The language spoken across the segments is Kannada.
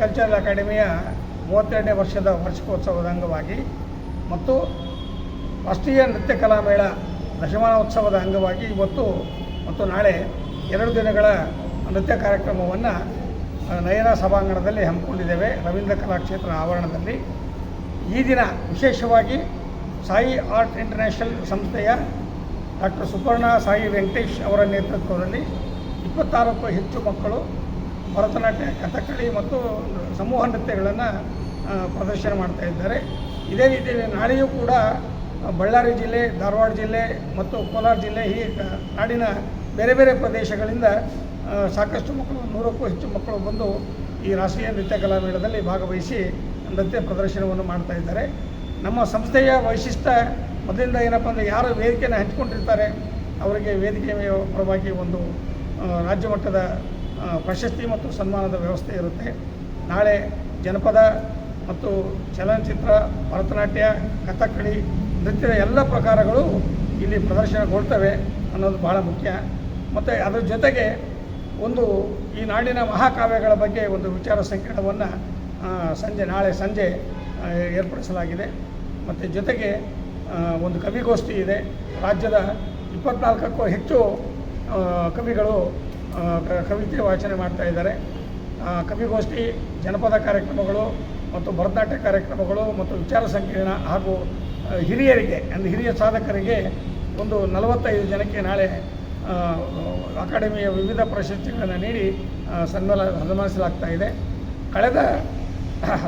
ಕಲ್ಚರಲ್ ಅಕಾಡೆಮಿಯ 32ನೇ ವರ್ಷದ ವಾರ್ಷಿಕೋತ್ಸವದ ಅಂಗವಾಗಿ ಮತ್ತು ರಾಷ್ಟ್ರೀಯ ನೃತ್ಯ ಕಲಾಮೇಳ ದಶಮಾನೋತ್ಸವದ ಅಂಗವಾಗಿ ಇವತ್ತು ಮತ್ತು ನಾಳೆ 2 ದಿನಗಳ ನೃತ್ಯ ಕಾರ್ಯಕ್ರಮವನ್ನು ನಯನ ಸಭಾಂಗಣದಲ್ಲಿ ಹಮ್ಮಿಕೊಂಡಿದ್ದೇವೆ. ರವೀಂದ್ರ ಕಲಾಕ್ಷೇತ್ರ ಆವರಣದಲ್ಲಿ ಈ ದಿನ ವಿಶೇಷವಾಗಿ ಸಾಯಿ ಆರ್ಟ್ ಇಂಟರ್ನ್ಯಾಷನಲ್ ಸಂಸ್ಥೆಯ ಡಾಕ್ಟರ್ ಸುಪರ್ಣ ಸಾಯಿ ವೆಂಕಟೇಶ್ ಅವರ ನೇತೃತ್ವದಲ್ಲಿ 26ಕ್ಕೂ ಹೆಚ್ಚು ಮಕ್ಕಳು ಭರತನಾಟ್ಯ, ಕಥಕ್ಕಳಿ ಮತ್ತು ಸಮೂಹ ನೃತ್ಯಗಳನ್ನು ಪ್ರದರ್ಶನ ಮಾಡ್ತಾ ಇದ್ದಾರೆ. ಇದೇ ರೀತಿ ನಾಳೆಯೂ ಕೂಡ ಬಳ್ಳಾರಿ ಜಿಲ್ಲೆ, ಧಾರವಾಡ ಜಿಲ್ಲೆ ಮತ್ತು ಕೋಲಾರ ಜಿಲ್ಲೆ ಹೀಗೆ ನಾಡಿನ ಬೇರೆ ಬೇರೆ ಪ್ರದೇಶಗಳಿಂದ ಸಾಕಷ್ಟು ಮಕ್ಕಳು 100ಕ್ಕೂ ಹೆಚ್ಚು ಮಕ್ಕಳು ಬಂದು ಈ ರಾಷ್ಟ್ರೀಯ ನೃತ್ಯ ಕಲಾಮೇಳದಲ್ಲಿ ಭಾಗವಹಿಸಿ ನೃತ್ಯ ಪ್ರದರ್ಶನವನ್ನು ಮಾಡ್ತಾ ಇದ್ದಾರೆ. ನಮ್ಮ ಸಂಸ್ಥೆಯ ವೈಶಿಷ್ಟ್ಯ ಮೊದಲಿಂದ ಏನಪ್ಪ ಅಂದರೆ ಯಾರು ವೇದಿಕೆಯನ್ನು ಹಂಚಿಕೊಂಡಿರ್ತಾರೆ ಅವರಿಗೆ ವೇದಿಕೆಯ ಪರವಾಗಿ ಒಂದು ರಾಜ್ಯ ಮಟ್ಟದ ಪ್ರಶಸ್ತಿ ಮತ್ತು ಸನ್ಮಾನದ ವ್ಯವಸ್ಥೆ ಇರುತ್ತೆ. ನಾಳೆ ಜನಪದ ಮತ್ತು ಚಲನಚಿತ್ರ, ಭರತನಾಟ್ಯ, ಕಥಕ್ಕಳಿ ನೃತ್ಯದ ಎಲ್ಲ ಪ್ರಕಾರಗಳು ಇಲ್ಲಿ ಪ್ರದರ್ಶನಗೊಳ್ತವೆ ಅನ್ನೋದು ಬಹಳ ಮುಖ್ಯ. ಮತ್ತು ಅದರ ಜೊತೆಗೆ ಒಂದು ಈ ನಾಡಿನ ಮಹಾಕಾವ್ಯಗಳ ಬಗ್ಗೆ ಒಂದು ವಿಚಾರ ಸಂಕಿರಣವನ್ನು ನಾಳೆ ಸಂಜೆ ಏರ್ಪಡಿಸಲಾಗಿದೆ. ಮತ್ತು ಜೊತೆಗೆ ಒಂದು ಕವಿಗೋಷ್ಠಿ ಇದೆ. ರಾಜ್ಯದ 24ಕ್ಕೂ ಹೆಚ್ಚು ಕವಿಗಳು ಕವಿತೆ ವಾಚನೆ ಮಾಡ್ತಾ ಇದ್ದಾರೆ. ಕವಿಗೋಷ್ಠಿ, ಜನಪದ ಕಾರ್ಯಕ್ರಮಗಳು ಮತ್ತು ಭರತನಾಟ್ಯ ಕಾರ್ಯಕ್ರಮಗಳು ಮತ್ತು ವಿಚಾರ ಸಂಕಿರಣ ಹಾಗೂ ಹಿರಿಯರಿಗೆ ಅಂದರೆ ಹಿರಿಯ ಸಾಧಕರಿಗೆ ಒಂದು 45 ಜನಕ್ಕೆ ನಾಳೆ ಅಕಾಡೆಮಿಯ ವಿವಿಧ ಪ್ರಶಸ್ತಿಗಳನ್ನು ನೀಡಿ ಸನ್ಮಾನಿಸಲಾಗ್ತಾ ಇದೆ. ಕಳೆದ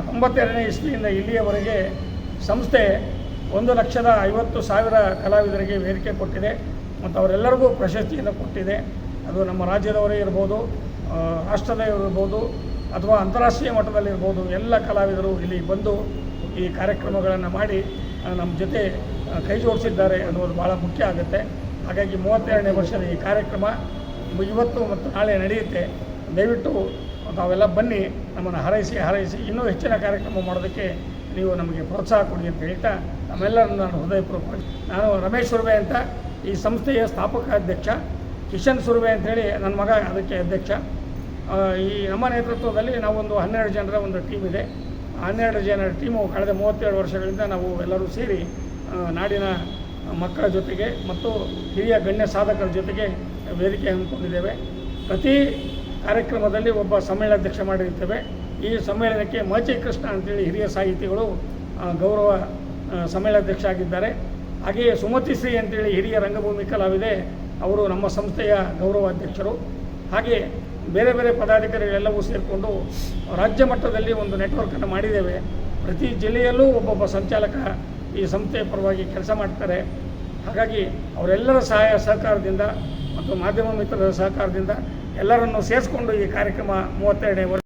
92ನೇ ಇಸ್ವಿಯಿಂದ ಇಲ್ಲಿಯವರೆಗೆ ಸಂಸ್ಥೆ 1,50,000 ಕಲಾವಿದರಿಗೆ ವೇದಿಕೆ ಕೊಟ್ಟಿದೆ ಮತ್ತು ಅವರೆಲ್ಲರಿಗೂ ಪ್ರಶಸ್ತಿಯನ್ನು ಕೊಟ್ಟಿದೆ. ಅದು ನಮ್ಮ ರಾಜ್ಯದವರೇ ಇರ್ಬೋದು, ರಾಷ್ಟ್ರದವರಿರ್ಬೋದು ಅಥವಾ ಅಂತಾರಾಷ್ಟ್ರೀಯ ಮಟ್ಟದಲ್ಲಿರ್ಬೋದು, ಎಲ್ಲ ಕಲಾವಿದರು ಇಲ್ಲಿ ಬಂದು ಈ ಕಾರ್ಯಕ್ರಮಗಳನ್ನು ಮಾಡಿ ನಮ್ಮ ಜೊತೆ ಕೈ ಜೋಡಿಸಿದ್ದಾರೆ ಅನ್ನೋದು ಭಾಳ ಮುಖ್ಯ ಆಗುತ್ತೆ. ಹಾಗಾಗಿ 32ನೇ ವರ್ಷದ ಈ ಕಾರ್ಯಕ್ರಮ ಇವತ್ತು ಮತ್ತು ನಾಳೆ ನಡೆಯುತ್ತೆ. ದಯವಿಟ್ಟು ತಾವೆಲ್ಲ ಬನ್ನಿ, ನಮ್ಮನ್ನು ಹಾರೈಸಿ ಇನ್ನೂ ಹೆಚ್ಚಿನ ಕಾರ್ಯಕ್ರಮ ಮಾಡೋದಕ್ಕೆ ನೀವು ನಮಗೆ ಪ್ರೋತ್ಸಾಹ ಕೊಡಿ ಅಂತ ಹೇಳ್ತಾ ನಮ್ಮೆಲ್ಲರನ್ನು ನಾನು ಹೃದಯಪೂರ್ವಕವಾಗಿ ನಾನು ರಮೇಶ್ ಸುರ್ವೆ ಅಂತ ಈ ಸಂಸ್ಥೆಯ ಸ್ಥಾಪಕ ಅಧ್ಯಕ್ಷ, ಕಿಶನ್ ಸುರ್ವೆ ಅಂಥೇಳಿ ನನ್ನ ಮಗ ಅದಕ್ಕೆ ಅಧ್ಯಕ್ಷ. ಈ ನಮ್ಮ ನೇತೃತ್ವದಲ್ಲಿ ನಾವೊಂದು 12 ಜನರ ಒಂದು ಟೀಮ್ ಇದೆ. 12 ಜನರ ಟೀಮು ಕಳೆದ 37 ವರ್ಷಗಳಿಂದ ನಾವು ಎಲ್ಲರೂ ಸೇರಿ ನಾಡಿನ ಮಕ್ಕಳ ಜೊತೆಗೆ ಮತ್ತು ಹಿರಿಯ ಗಣ್ಯ ಸಾಧಕರ ಜೊತೆಗೆ ವೇದಿಕೆ ಹಮ್ಮಿಕೊಂಡಿದ್ದೇವೆ. ಪ್ರತಿ ಕಾರ್ಯಕ್ರಮದಲ್ಲಿ ಒಬ್ಬ ಸಮ್ಮೇಳನಾಧ್ಯಕ್ಷ ಮಾಡಿರ್ತೇವೆ. ಈ ಸಮ್ಮೇಳನಕ್ಕೆ ಮಾಚಿ ಕೃಷ್ಣ ಅಂತೇಳಿ ಹಿರಿಯ ಸಾಹಿತಿಗಳು ಗೌರವ ಸಮ್ಮೇಳನಾಧ್ಯಕ್ಷ ಆಗಿದ್ದಾರೆ. ಹಾಗೆಯೇ ಸುಮತಿ ಶ್ರೀ ಅಂತೇಳಿ ಹಿರಿಯ ರಂಗಭೂಮಿ ಕಲಾವಿದೆ, ಅವರು ನಮ್ಮ ಸಂಸ್ಥೆಯ ಗೌರವಾಧ್ಯಕ್ಷರು. ಹಾಗೆ ಬೇರೆ ಬೇರೆ ಪದಾಧಿಕಾರಿಗಳೆಲ್ಲವೂ ಸೇರಿಕೊಂಡು ರಾಜ್ಯ ಮಟ್ಟದಲ್ಲಿ ಒಂದು ನೆಟ್ವರ್ಕನ್ನು ಮಾಡಿದ್ದೇವೆ. ಪ್ರತಿ ಜಿಲ್ಲೆಯಲ್ಲೂ ಒಬ್ಬೊಬ್ಬ ಸಂಚಾಲಕ ಈ ಸಂಸ್ಥೆಯ ಪರವಾಗಿ ಕೆಲಸ ಮಾಡ್ತಾರೆ. ಹಾಗಾಗಿ ಅವರೆಲ್ಲರ ಸಹಕಾರದಿಂದ ಮತ್ತು ಮಾಧ್ಯಮ ಮಿತ್ರರ ಸಹಕಾರದಿಂದ ಎಲ್ಲರನ್ನು ಸೇರಿಸ್ಕೊಂಡು ಈ ಕಾರ್ಯಕ್ರಮ 32ನೇ ವರ್ಷ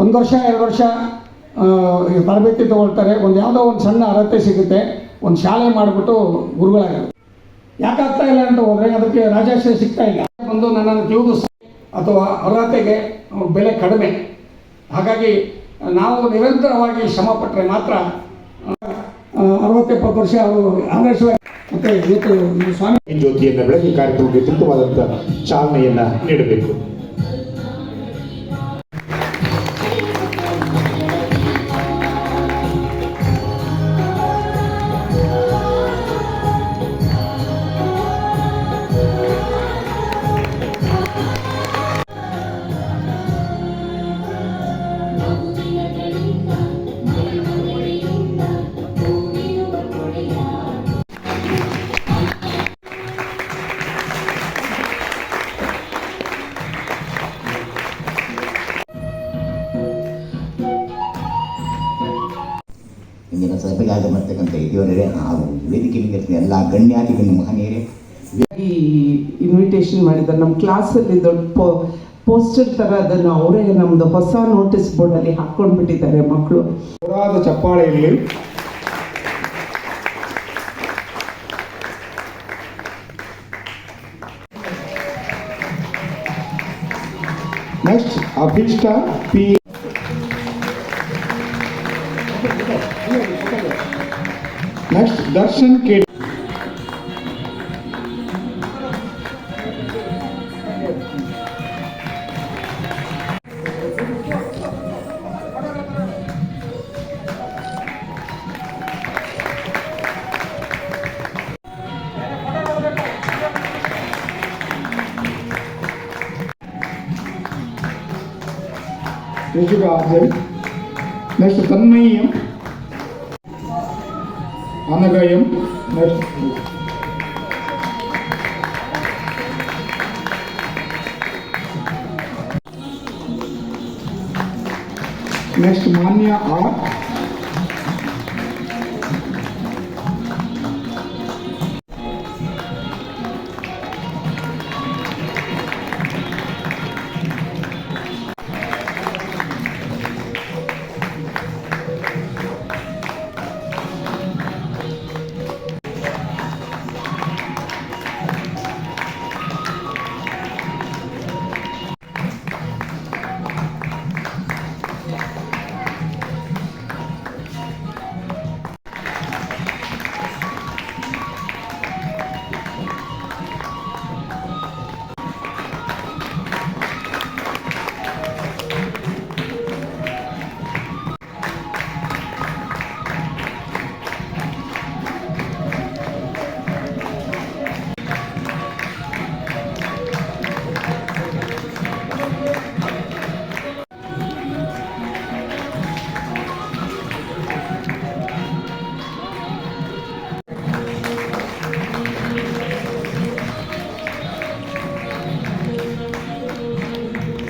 ಒಂದು ವರ್ಷ 2 ವರ್ಷ ತರಬೇತಿ ತಗೊಳ್ತಾರೆ. ಯಾವುದೋ ಒಂದು ಸಣ್ಣ ಅರ್ಹತೆ ಸಿಗುತ್ತೆ, ಒಂದು ಶಾಲೆ ಮಾಡಿಬಿಟ್ಟು ಗುರುಗಳಾಗೋದು. ಯಾಕಾಗ್ತಾ ಇಲ್ಲ ಅಂತ ಹೋದರೆ ಅದಕ್ಕೆ ರಾಜಾಶ್ರಯ ಸಿಗ್ತಾ ಇಲ್ಲ. ಒಂದು ನನ್ನನ್ನು ತಿಳಿದು ಅಥವಾ ಅರ್ಹತೆಗೆ ಬೆಲೆ ಕಡಿಮೆ. ಹಾಗಾಗಿ ನಾವು ನಿರಂತರವಾಗಿ ಶ್ರಮಪಟ್ಟರೆ ಮಾತ್ರ 60-70 ವರ್ಷ ಅವರು ಆದರ್ಶವಾಗಿ ಮತ್ತು ಇವತ್ತು ಸ್ವಾಮಿ ಜ್ಯೋತಿಯನ್ನು ಬೆಳಗ್ಗೆ ಕಾರ್ಯಕ್ರಮಕ್ಕೆ ಉತ್ತಮವಾದಂಥ ಚಾಲನೆಯನ್ನು ನೀಡಬೇಕು. ಇಂದಿನ ಸಭೆಗೆ ಆಗಬರ್ತಕ್ಕಂಥ ಇದುವರೆಗೆ ವೇದಿಕೆಯಲ್ಲಿ ಎಲ್ಲ ಗಣ್ಯಾಧಿಗಳು ಮಹನೀಯರೇ ಈ ಇನ್ವಿಟೇಷನ್ ಮಾಡಿದ್ದಾರೆ. ನಮ್ಮ ಕ್ಲಾಸಲ್ಲಿ ದೊಡ್ಡ ಪೋಸ್ಟರ್ ಥರ ಅದನ್ನು ಅವರೇ ನಮ್ಮದು ಹೊಸ ನೋಟಿಸ್ ಬೋರ್ಡಲ್ಲಿ ಹಾಕ್ಕೊಂಡ್ಬಿಟ್ಟಿದ್ದಾರೆ ಮಕ್ಕಳು. ಜೋರಾದ ಚಪ್ಪಾಳೆಯಲ್ಲಿ next Abhishta P next Darshan K. Yajurajan. Next തന്മയം അനഘയം. Next Manya R.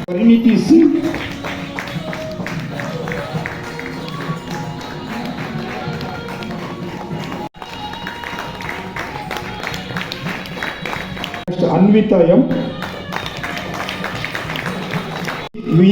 Parinithi Singh. Next Anvitha M V.